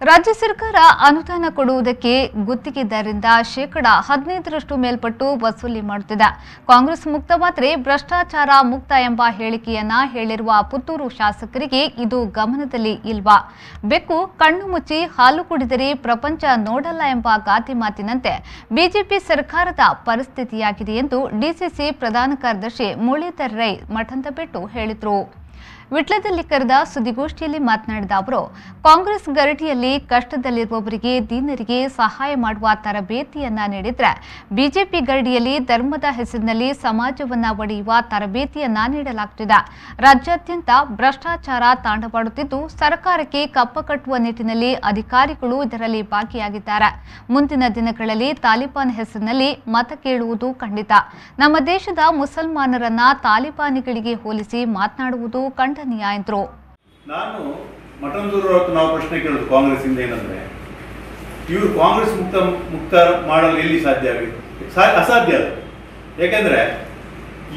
ರಾಜ್ಯ ಸರ್ಕಾರ ಅನುದಾನ ಕೊಡುವುದಕ್ಕೆ ಗುತ್ತಿಗೆದಾರರಿಂದ ಶೇಕಡಾ 15ರಷ್ಟು ಮೇಲ್ಪಟ್ಟು ವಸೂಲಿ ಮಾಡುತ್ತಿದೆ. ಕಾಂಗ್ರೆಸ್ ಮುಕ್ತ ಮಾತ್ರೆ ಭ್ರಷ್ಟಾಚಾರ ಮುಕ್ತ ಎಂಬ ಹೇಳಿಕೆಯನ್ನ ಹೇಳಿರುವ ಪುತ್ತೂರು ಶಾಸಕರಿಗೆ ಇದು ಗಮನದಲ್ಲಿ ಇಲ್ವಾ? ಬೆಕ್ಕು ಕಣ್ಣು ಮುಚ್ಚಿ ಹಾಲು ಕುಡಿದರೆ ಪ್ರಪಂಚ ನೋಡಲ್ಲ ಎಂಬ ಗಾದೆ ಮಾತಿನಂತೆ ಬಿಜೆಪಿ ಸರ್ಕಾರದ ಪರಿಸ್ಥಿತಿಯಾಗಿದೆ ಎಂದು ಡಿಸಿಸಿ ಪ್ರಧಾನ ಕಾರ್ಯದರ್ಶಿ ಮುರಳೀಧರ್ ರೈ ಮಠಂತಪೆಟ್ಟು ಹೇಳಿದರು. ವಿಟ್ಲದಲ್ಲಿ ಕರೆದ ಸುದ್ದಿಗೋಷ್ಠಿಯಲ್ಲಿ ಮಾತನಾಡಿದ ಅವರು, ಕಾಂಗ್ರೆಸ್ ಗರಡಿಯಲ್ಲಿ ಕಷ್ಟದಲ್ಲಿರುವವರಿಗೆ ದೀನರಿಗೆ ಸಹಾಯ ಮಾಡುವ ತರಬೇತಿಯನ್ನ ನೀಡಿದ್ರೆ ಬಿಜೆಪಿ ಗರಡಿಯಲ್ಲಿ ಧರ್ಮದ ಹೆಸರಿನಲ್ಲಿ ಸಮಾಜವನ್ನ ಒಡೆಯುವ ತರಬೇತಿಯನ್ನ ನೀಡಲಾಗುತ್ತಿದೆ. ರಾಜ್ಯಾದ್ಯಂತ ಭ್ರಷ್ಟಾಚಾರ ತಾಂಡವಾಡುತ್ತಿದ್ದು ಸರ್ಕಾರಕ್ಕೆ ಕಪ್ಪ ಕಟ್ಟುವ ನಿಟ್ಟಿನಲ್ಲಿ ಅಧಿಕಾರಿಗಳು ಇದರಲ್ಲಿ ಭಾಗಿಯಾಗಿದ್ದಾರೆ. ಮುಂದಿನ ದಿನಗಳಲ್ಲಿ ತಾಲಿಬಾನ್ ಹೆಸರಿನಲ್ಲಿ ಮತ ಕೇಳುವುದು ಖಂಡಿತ. ನಮ್ಮ ದೇಶದ ಮುಸಲ್ಮಾನರನ್ನ ತಾಲಿಬಾನಿಗಳಿಗೆ ಹೋಲಿಸಿ ಮಾತನಾಡುವುದು ಖಂಡನೀಯ ಎಂದರು. ನಾನು ಮಠಂದೂರು ನಾವು ಪ್ರಶ್ನೆ ಕೇಳೋದು ಕಾಂಗ್ರೆಸ್ ಇಂದ ಏನಂದ್ರೆ, ಇವರು ಕಾಂಗ್ರೆಸ್ ಮುಕ್ತ ಮಾಡಲು ಎಲ್ಲಿ ಸಾಧ್ಯ ಆಗಿದೆ? ಅಸಾಧ್ಯ ಅದು. ಯಾಕೆಂದ್ರೆ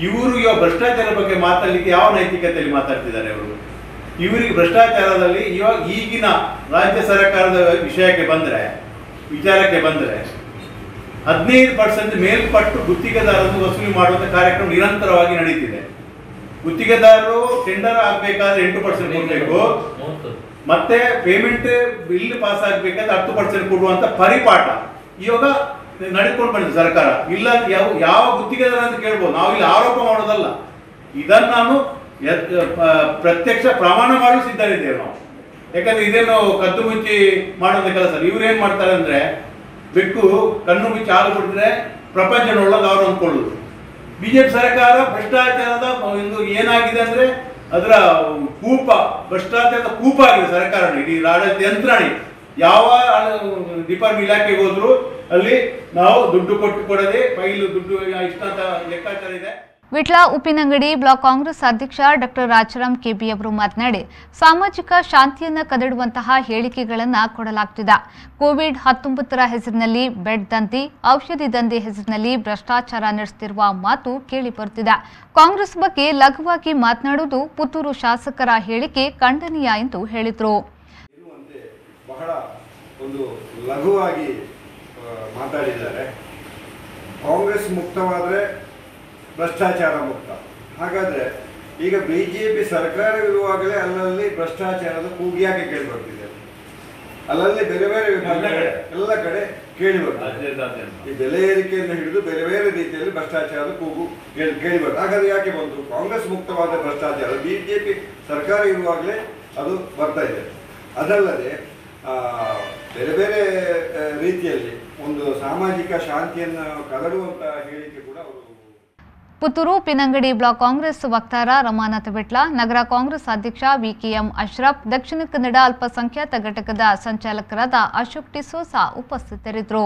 ಇವರು ಇವಾಗ ಭ್ರಷ್ಟಾಚಾರ ಬಗ್ಗೆ ಮಾತಾಡಲಿಕ್ಕೆ ಯಾವ ನೈತಿಕತೆಯಲ್ಲಿ ಮಾತಾಡ್ತಿದ್ದಾರೆ? ಇವರಿಗೆ ಭ್ರಷ್ಟಾಚಾರದಲ್ಲಿ ಇವಾಗ ಈಗಿನ ರಾಜ್ಯ ಸರ್ಕಾರದ ವಿಚಾರಕ್ಕೆ ಬಂದ್ರೆ 15% ಮೇಲ್ಪಟ್ಟು ಗುತ್ತಿಗೆದಾರರನ್ನು ವಸೂಲಿ ಮಾಡುವಂತ ಕಾರ್ಯಕ್ರಮ ನಿರಂತರವಾಗಿ ನಡೀತಿದೆ. ಗುತ್ತಿಗೆದಾರರು ಟೆಂಡರ್ ಆಗಬೇಕಾದ್ರೆ 8% ಕೊಡಬೇಕು, ಮತ್ತೆ ಪೇಮೆಂಟ್ ಬಿಲ್ ಪಾಸ್ ಆಗಬೇಕಾದ್ರೆ 10% ಕೊಡುವಂತ ಪರಿಪಾಠ ಇವಾಗ ನಡ್ಕೊಂಡು ಬಂದಿದೆ ಸರ್ಕಾರ. ಇಲ್ಲ ಯಾವ ಗುತ್ತಿಗೆದಾರ ಅಂತ ಕೇಳ್ಬೋದು, ನಾವು ಇಲ್ಲಿ ಆರೋಪ ಮಾಡೋದಲ್ಲ, ಇದನ್ನು ನಾನು ಪ್ರತ್ಯಕ್ಷ ಪ್ರಮಾಣ ಮಾಡಲು ಸಿದ್ಧರಿದ್ದೇವೆ ನಾವು. ಯಾಕಂದ್ರೆ ಇದೇನು ಕದ್ದು ಮುಚ್ಚಿ ಮಾಡೋದ ಕೆಲಸ. ಇವ್ರೇನ್ ಮಾಡ್ತಾರೆ ಅಂದ್ರೆ, ಬೆಕ್ಕು ಕಣ್ಣು ಮುಚ್ಚಿ ಹಾಲು ಕೊಡಿದ್ರೆ ಪ್ರಪಂಚ ನೋಡೋದು ಅವ್ರು ಅಂದ್ಕೊಳ್ಳೋದು. ಬಿಜೆಪಿ ಸರ್ಕಾರ ಭ್ರಷ್ಟಾಚಾರದ ಏನಾಗಿದೆ ಅಂದ್ರೆ ಅದರ ಭ್ರಷ್ಟಾಚಾರದ ಕೂಪ ಆಗಿದೆ ಸರ್ಕಾರ. ಇಡೀ ಆಡಳಿತ ಯಂತ್ರಣೆ ಯಾವ ಡಿಪಾರ್ಟ್ಮೆಂಟ್ ಇಲಾಖೆಗೆ ಹೋದ್ರು ಅಲ್ಲಿ ನಾವು ದುಡ್ಡು ಕೊಡದೆ ಫೈಲ್ ದುಡ್ಡು ಇಷ್ಟ ಅಂತ ಲೆಕ್ಕಾಚಾರ ಇದೆ. ವಿಟ್ಲ ಉಪ್ಪಿನಂಗಡಿ ಬ್ಲಾಕ್ ಕಾಂಗ್ರೆಸ್ ಅಧ್ಯಕ್ಷ ಡಾಕ್ಟರ್ ರಾಜಾರಾಮ್ ಕೆಬಿ ಅವರು ಮಾತನಾಡಿ, ಸಾಮಾಜಿಕ ಶಾಂತಿಯನ್ನು ಕದಡುವಂತಹ ಹೇಳಿಕೆಗಳನ್ನು ಕೊಡಲಾಗುತ್ತಿದೆ. ಕೋವಿಡ್-19 ಹೆಸರಿನಲ್ಲಿ ಬೆಡ್ ದಂಧೆ, ಔಷಧಿ ದಂಧೆ ಹೆಸರಿನಲ್ಲಿ ಭ್ರಷ್ಟಾಚಾರ ನಡೆಸುತ್ತಿರುವ ಮಾತು ಕೇಳಿ ಬರುತ್ತಿದೆ. ಕಾಂಗ್ರೆಸ್ ಬಗ್ಗೆ ಲಘುವಾಗಿ ಮಾತನಾಡುವುದು ಪುತ್ತೂರು ಶಾಸಕರ ಹೇಳಿಕೆ ಖಂಡನೀಯ ಎಂದು ಹೇಳಿದರು. ಬಹಳ ಒಂದು ಲಘುವಾಗಿ ಮಾತಾಡಿದ್ದಾರೆ. ಕಾಂಗ್ರೆಸ್ ಮುಕ್ತವಾದರೆ ಭ್ರಷ್ಟಾಚಾರ ಮುಕ್ತ. ಹಾಗಾದರೆ ಈಗ ಬಿಜೆಪಿ ಸರ್ಕಾರವಿರುವಾಗಲೇ ಅಲ್ಲಲ್ಲಿ ಭ್ರಷ್ಟಾಚಾರದ ಕೂಗು ಯಾಕೆ ಕೇಳಿ ಬರ್ತಿದೆ? ಅಲ್ಲಲ್ಲಿ ಬೇರೆ ಬೇರೆ ವಿಭಾಗ ಎಲ್ಲ ಕಡೆ ಕೇಳಿ ಬರ್ತದೆ. ಈ ಬೆಲೆ ಏರಿಕೆಯನ್ನು ಹಿಡಿದು ಬೇರೆ ಬೇರೆ ರೀತಿಯಲ್ಲಿ ಭ್ರಷ್ಟಾಚಾರದ ಕೂಗು ಕೇಳಿ ಬರ್ತದೆ. ಹಾಗಾದ್ರೆ ಯಾಕೆ ಬಂತು? ಕಾಂಗ್ರೆಸ್ ಮುಕ್ತವಾದ ಭ್ರಷ್ಟಾಚಾರ ಬಿಜೆಪಿ ಸರ್ಕಾರ ಇರುವಾಗಲೇ ಅದು ಬರ್ತಾ ಇದೆ. ಅದಲ್ಲದೆ ಬೇರೆ ಬೇರೆ ರೀತಿಯಲ್ಲಿ ಒಂದು ಸಾಮಾಜಿಕ ಶಾಂತಿಯನ್ನು ಕದಡುವಂತ ಹೇಳಿಕೆ ಕೂಡ ಅವರು. ಪುತ್ತೂರು ಪಿನಂಗಡಿ ಬ್ಲಾಕ್ ಕಾಂಗ್ರೆಸ್ ವಕ್ತಾರ ರಮಾನಾಥ ವಿಟ್ಲ, ನಗರ ಕಾಂಗ್ರೆಸ್ ಅಧ್ಯಕ್ಷ ವಿಕೆಎಂ ಅಶ್ರಫ್, ದಕ್ಷಿಣ ಕನ್ನಡ ಅಲ್ಪಸಂಖ್ಯಾತ ಘಟಕದ ಸಂಚಾಲಕರಾದ ಅಶೋಕ್ ಡಿಸೋಸಾ ಉಪಸ್ಥಿತರಿದ್ದರು.